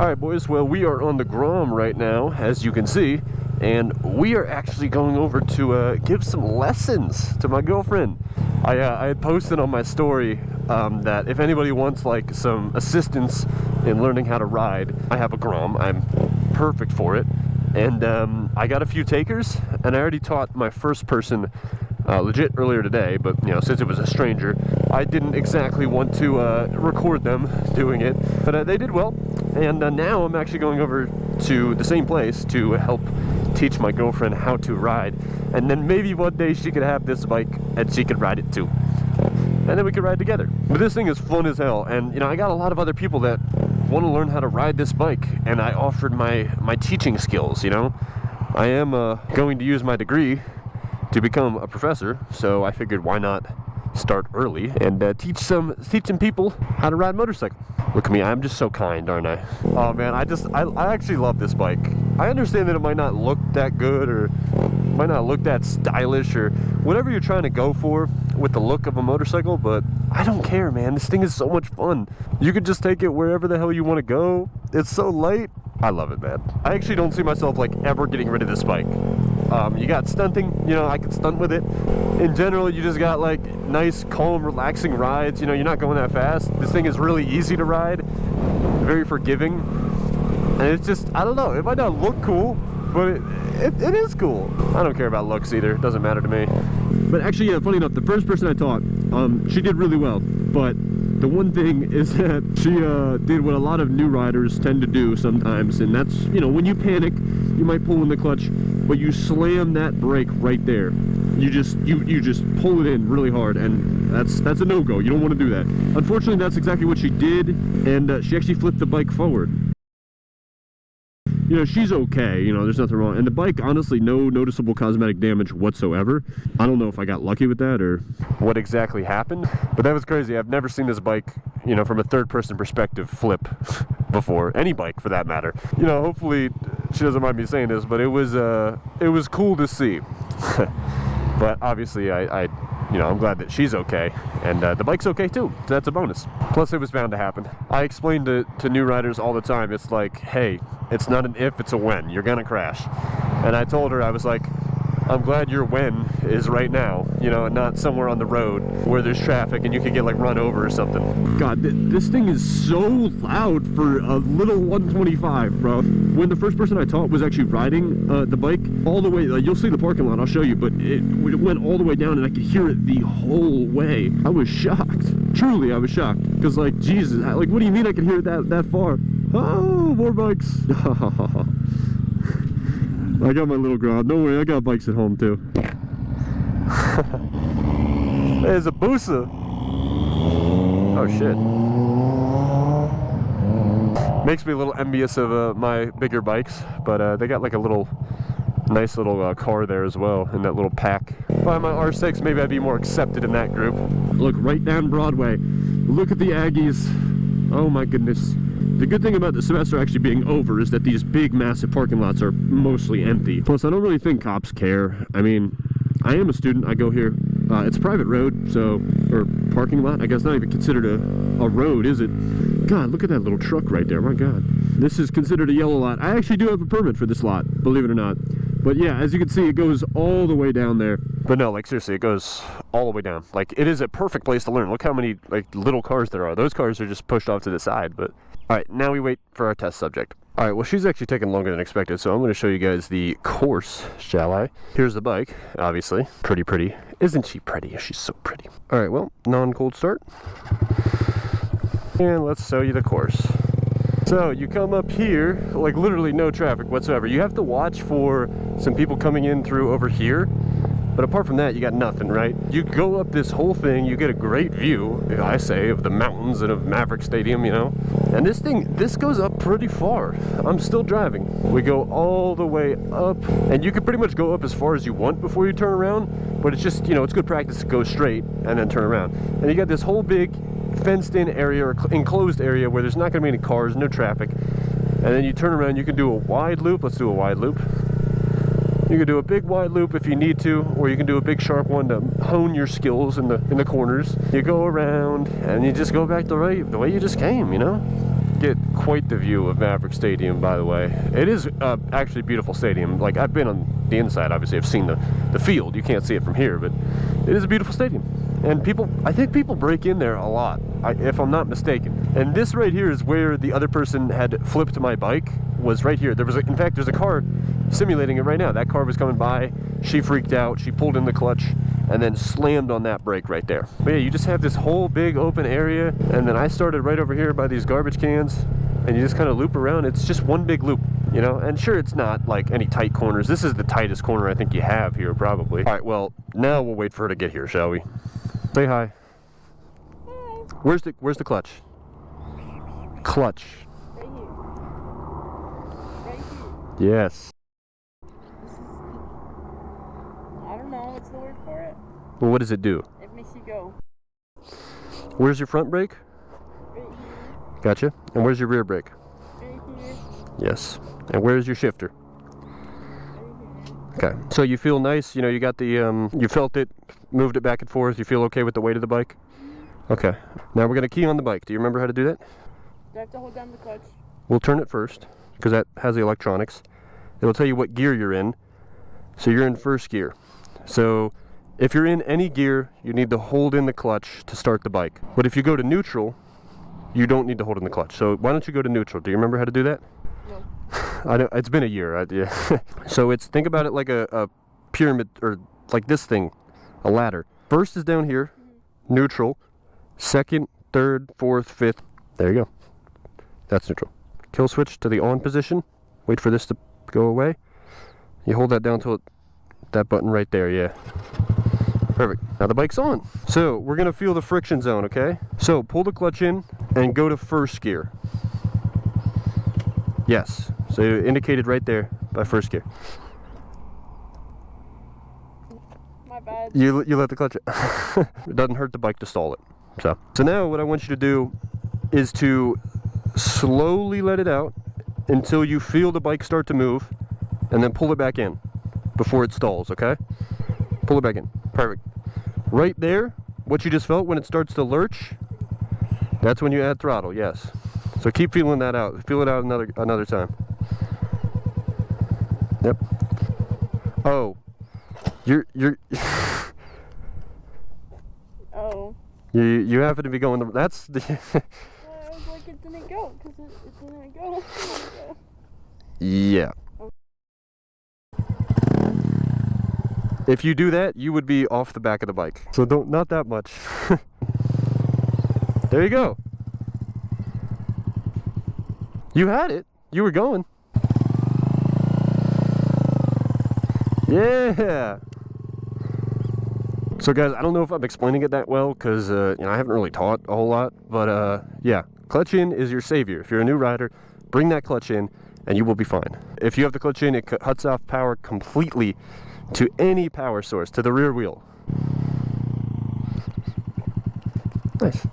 Alright boys, well we are on the Grom right now, as you can see, and we are actually going over to give some lessons to my girlfriend. I had posted on my story that if anybody wants like some assistance in learning how to ride, I have a Grom. I'm perfect for it. And I got a few takers, and I already taught my first person legit earlier today, but you know, since it was a stranger, I didn't exactly want to record them doing it, but they did well. And now I'm actually going over to the same place to help teach my girlfriend how to ride, and then maybe one day she could have this bike and she could ride it too, and then we could ride together. But this thing is fun as hell, and you know, I got a lot of other people that want to learn how to ride this bike, and I offered my teaching skills. You know, I am going to use my degree to become a professor, so I figured why not start early and teach some people how to ride motorcycle. Look at me, I'm just so kind, aren't I? Oh man, I actually love this bike. I understand that it might not look that good, or might not look that stylish, or whatever you're trying to go for with the look of a motorcycle, but I don't care, man. This thing is so much fun. You could just take it wherever the hell you want to go. It's so light. I love it, man. I actually don't see myself like ever getting rid of this bike. You got stunting, you know, I can stunt with it. In general, you just got like nice, calm, relaxing rides. You know, you're not going that fast. This thing is really easy to ride, very forgiving. And it's just, I don't know, it might not look cool, but it is cool. I don't care about looks either, it doesn't matter to me. But actually, yeah, funny enough, the first person I taught, she did really well, but the one thing is that she did what a lot of new riders tend to do sometimes, and that's, you know, when you panic, you might pull in the clutch, but you slam that brake right there. You just pull it in really hard, and that's a no-go. You don't want to do that. Unfortunately, that's exactly what she did, and she actually flipped the bike forward. You know, she's okay, you know, there's nothing wrong. And the bike, honestly, no noticeable cosmetic damage whatsoever. I don't know if I got lucky with that or what exactly happened, but that was crazy. I've never seen this bike, you know, from a third-person perspective flip before. Any bike, for that matter. You know, hopefully she doesn't mind me saying this, but it was cool to see. But obviously, you know, I'm glad that she's okay, and the bike's okay too, so that's a bonus. Plus, it was bound to happen. I explain to new riders all the time, it's like, hey, it's not an if, it's a when. You're gonna crash. And I told her, I was like, I'm glad your when is right now, you know, and not somewhere on the road where there's traffic and you could get like run over or something. God, this thing is so loud for a little 125, bro. When the first person I taught was actually riding the bike all the way, you'll see the parking lot, I'll show you, but it went all the way down and I could hear it the whole way. I was shocked. Truly, I was shocked. Because like, Jesus, like, what do you mean I could hear it that far? Oh, more bikes. I got my little Grom. Don't worry, I got bikes at home too. There's a Busa. Oh shit. Makes me a little envious of my bigger bikes, but they got like a little nice little car there as well in that little pack. If I had my R6, maybe I'd be more accepted in that group. Look, right down Broadway. Look at the Aggies. Oh my goodness. The good thing about the semester actually being over is that these big, massive parking lots are mostly empty. Plus, I don't really think cops care. I mean, I am a student. I go here. It's a private road, so, or parking lot. I guess not even considered a road, is it? God, look at that little truck right there. My God. This is considered a yellow lot. I actually do have a permit for this lot, believe it or not. But yeah, as you can see, it goes all the way down there. But no, like seriously, it goes all the way down. Like, it is a perfect place to learn. Look how many like little cars there are. Those cars are just pushed off to the side, but... Alright, now we wait for our test subject. Alright, well, she's actually taking longer than expected, so I'm going to show you guys the course, shall I? Here's the bike, obviously. Pretty. Isn't she pretty? She's so pretty. Alright, well, non-cold start. And let's show you the course. So, you come up here, like literally no traffic whatsoever. You have to watch for some people coming in through over here. But apart from that, you got nothing, right? You go up this whole thing, you get a great view, I say, of the mountains and of Maverick Stadium, you know? And this goes up pretty far. I'm still driving. We go all the way up, and you can pretty much go up as far as you want before you turn around, but it's just, you know, it's good practice to go straight and then turn around. And you got this whole big fenced-in area, or enclosed area, where there's not gonna be any cars, no traffic. And then you turn around, you can do a wide loop. Let's do a wide loop. You can do a big wide loop if you need to, or you can do a big sharp one to hone your skills in the corners. You go around and you just go back the way you just came, you know? Get quite the view of Maverick Stadium, by the way. It is actually a beautiful stadium. Like, I've been on the inside, obviously. I've seen the field. You can't see it from here, but it is a beautiful stadium. And I think people break in there a lot, if I'm not mistaken. And this right here is where the other person had flipped my bike, was right here. In fact, there's a car simulating it right now. That car was coming by, she freaked out, she pulled in the clutch, and then slammed on that brake right there. But yeah, you just have this whole big open area, and then I started right over here by these garbage cans, and you just kind of loop around. It's just one big loop, you know? And sure, it's not like any tight corners. This is the tightest corner I think you have here, probably. All right, well, now we'll wait for her to get here, shall we? Say hi. Hi. Where's the clutch? Clutch. Right here. Right here. Yes. This is I don't know, what's the word for it? Well, what does it do? It makes you go. Where's your front brake? Right here. Gotcha. And where's your rear brake? Right here. Yes. And where's your shifter? Right here. Okay. So you feel nice, you know, you got the, you felt it, moved it back and forth, you feel okay with the weight of the bike? Okay. Now we're going to key on the bike. Do you remember how to do that? Do I have to hold down the clutch? We'll turn it first, because that has the electronics. It'll tell you what gear you're in. So you're in first gear. So if you're in any gear, you need to hold in the clutch to start the bike. But if you go to neutral, you don't need to hold in the clutch. So why don't you go to neutral? Do you remember how to do that? No. I know, it's been a year. Yeah. So think about it like a pyramid, or like this thing, a ladder. First is down here, neutral. Second, third, fourth, fifth. There you go. That's neutral. Kill switch to the on position. Wait for this to go away. You hold that down till that button right there, yeah. Perfect. Now the bike's on. So we're gonna feel the friction zone, okay? So pull the clutch in and go to first gear. Yes. So indicated right there by first gear. My bad. You let the clutch in. It doesn't hurt the bike to stall it. So now what I want you to do is to slowly let it out until you feel the bike start to move, and then pull it back in before it stalls, okay? Pull it back in. Perfect. Right there, what you just felt when it starts to lurch, that's when you add throttle, yes. So keep feeling that out. Feel it out another time. Yep. Oh. You're Oh. You happen to be going that's the I was like, it didn't go, because it didn't go. It didn't go. Yeah. If you do that, you would be off the back of the bike. So not that much. There you go. You had it. You were going. Yeah. So guys, I don't know if I'm explaining it that well, because you know, I haven't really taught a whole lot, but yeah, clutch in is your savior. If you're a new rider, bring that clutch in and you will be fine. If you have the clutch in, it cuts off power completely to any power source, to the rear wheel. Nice.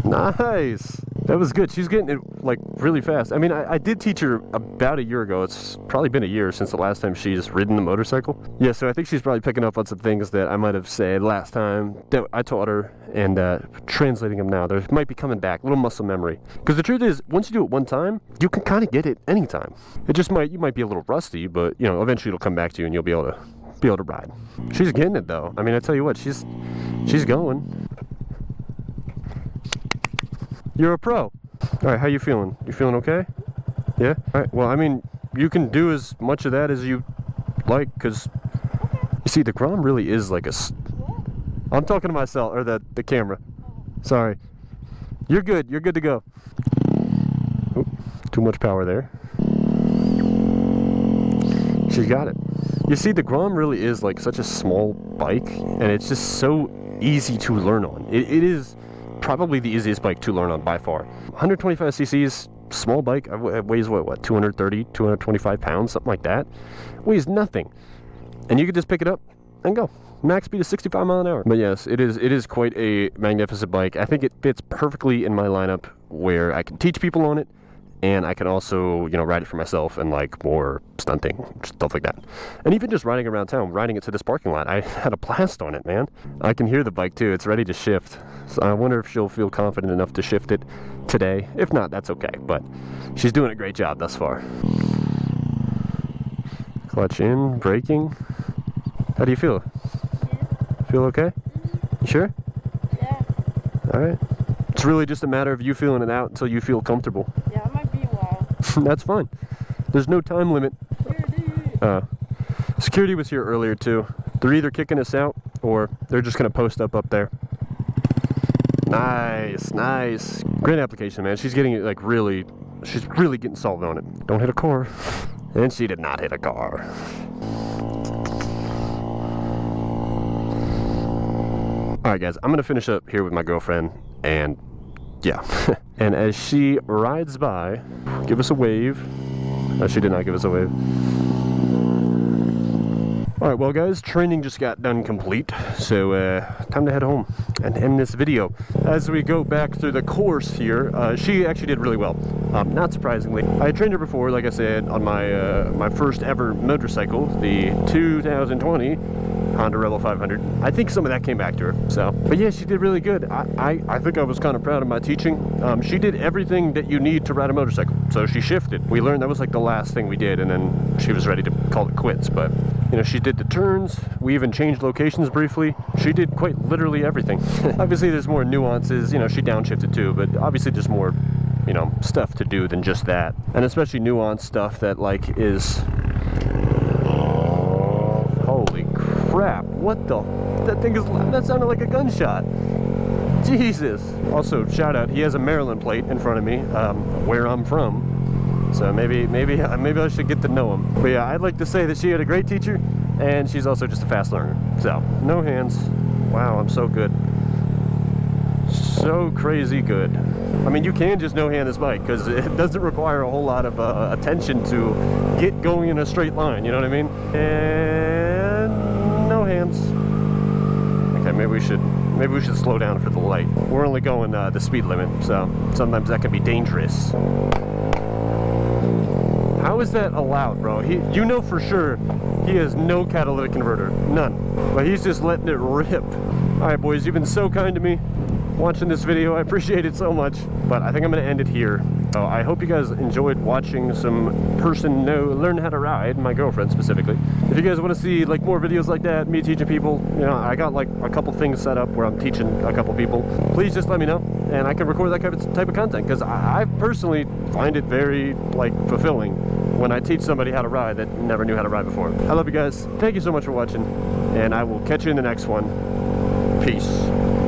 Nice. That was good. She's getting it like really fast. I mean, I did teach her about a year ago. It's probably been a year since the last time she's ridden the motorcycle. Yeah, so I think she's probably picking up on some things that I might have said last time that I taught her, and translating them now. They might be coming back, a little muscle memory. Because the truth is, once you do it one time, you can kind of get it anytime. It just you might be a little rusty, but you know, eventually it'll come back to you and you'll be able to ride. She's getting it though. I mean, I tell you what, she's going. You're a pro. All right, how you feeling? You feeling okay? Yeah? All right, well, I mean, you can do as much of that as you like, because, you see, the Grom really is like a... I'm talking to myself, or the camera. Sorry. You're good. You're good to go. Oop, too much power there. She's got it. You see, the Grom really is like such a small bike, and it's just so easy to learn on. It is probably the easiest bike to learn on by far. 125 cc's, small bike, it weighs what, 230, 225 pounds, something like that. Weighs nothing. And you can just pick it up and go. Max speed is 65 miles an hour. But yes, it is quite a magnificent bike. I think it fits perfectly in my lineup where I can teach people on it, and I can also, you know, ride it for myself and like more stunting, stuff like that. And even just riding around town, riding it to this parking lot, I had a blast on it, man. I can hear the bike too, it's ready to shift. So I wonder if she'll feel confident enough to shift it today. If not, that's okay, but she's doing a great job thus far. Clutch in, braking. How do you feel? Yeah. Feel okay? You sure? Yeah. Alright. It's really just a matter of you feeling it out until you feel comfortable. Yeah, it might be a while. That's fine. There's no time limit. Here, Security was here earlier too. They're either kicking us out or they're just gonna post up there. Nice, nice. Great application, man. She's getting it like really, she's really getting solid on it. Don't hit a car. And she did not hit a car. Alright guys, I'm gonna finish up here with my girlfriend and yeah. And as she rides by, give us a wave. She did not give us a wave. Alright, well guys, training just got done complete, so time to head home and end this video. As we go back through the course here, she actually did really well, not surprisingly. I had trained her before, like I said, on my my first ever motorcycle, the 2020 Honda Rebel 500. I think some of that came back to her, so. But yeah, she did really good. I think I was kind of proud of my teaching. She did everything that you need to ride a motorcycle, so she shifted. We learned that was like the last thing we did, and then she was ready to call it quits, but you know, she did the turns. We even changed locations briefly. She did quite literally everything. Obviously, there's more nuances. You know, she downshifted too, but obviously there's more, you know, stuff to do than just that. And especially nuanced stuff that like is... Holy crap. What the... That thing is... That sounded like a gunshot. Jesus. Also, shout out, he has a Maryland plate in front of me, where I'm from. So maybe I should get to know him. But yeah, I'd like to say that she had a great teacher, and she's also just a fast learner. So, no hands. Wow, I'm so good. So crazy good. I mean, you can just no-hand this bike, because it doesn't require a whole lot of attention to get going in a straight line, you know what I mean? And no hands. Okay, maybe we should slow down for the light. We're only going the speed limit, so sometimes that can be dangerous. How is that allowed, bro? You know for sure he has no catalytic converter. None. But he's just letting it rip. Alright boys, you've been so kind to me watching this video. I appreciate it so much. But I think I'm going to end it here. So I hope you guys enjoyed watching some person learn how to ride, my girlfriend specifically. If you guys want to see like more videos like that, me teaching people, you know, I got like a couple things set up where I'm teaching a couple people. Please just let me know, and I can record that type of content, because I personally find it very like fulfilling when I teach somebody how to ride that never knew how to ride before. I love you guys. Thank you so much for watching, and I will catch you in the next one. Peace.